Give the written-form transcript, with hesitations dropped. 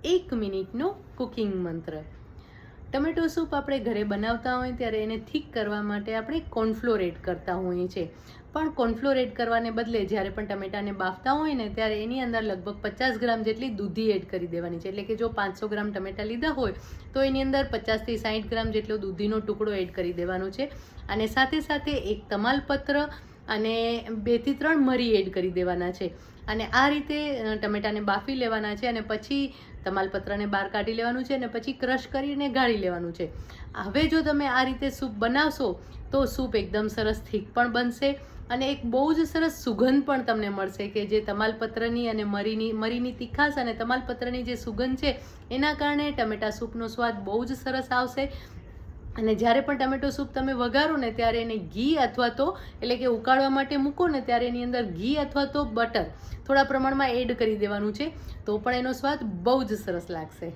1 મિનિટનો કુકિંગ મંત્ર. Tomato soup આપણે ઘરે બનાવતા હોય ત્યારે એને થીક કરવા માટે આપણે કોર્નફ્લોર એડ કરતા હોઈએ છીએ. પણ કોર્નફ્લોર એડ કરવાને બદલે જ્યારે પણ ટમેટાને બાફતા હોય ને ત્યારે એની અંદર લગભગ 50 ગ્રામ જેટલી દૂધી એડ કરી દેવાની છે. એટલે કે જો 500 ગ્રામ ટમેટા લીધા હોય તો એની અંદર 50 થી 60 ગ્રામ જેટલો દૂધીનો ટુકડો એડ કરી દેવાનો છે. અને સાથે સાથે એક તમાલપત્ર અને 2 થી 3 મરી એડ કરી દેવાના છે. અને આ રીતે ટમેટાને બાફી લેવાના છે અને પછી તમાલપત્રને બહાર કાઢી લેવાનું છે અને પછી ક્રશ કરીને ગાળી લેવાનું છે. હવે જો તમે આ રીતે સૂપ બનાવશો તો સૂપ એકદમ સરસ થીક પણ બનશે અને એક બહુ જ સરસ સુગંધ પણ તમને મળશે કે જે તમાલપત્રની અને મરીની તીખાશ અને તમાલપત્રની જે સુગંધ છે એના કારણે ટમેટા સૂપનો સ્વાદ બહુ જ સરસ આવશે. અને જ્યારે પણ ટમેટો સૂપ તમે વઘારો ને ત્યારે એને ઘી અથવા તો એટલે કે ઉકાળવા માટે મૂકો ને ત્યારે એની અંદર ઘી અથવા તો બટર થોડા પ્રમાણમાં એડ કરી દેવાનું છે, તો પણ એનો સ્વાદ બહુ જ સરસ લાગશે.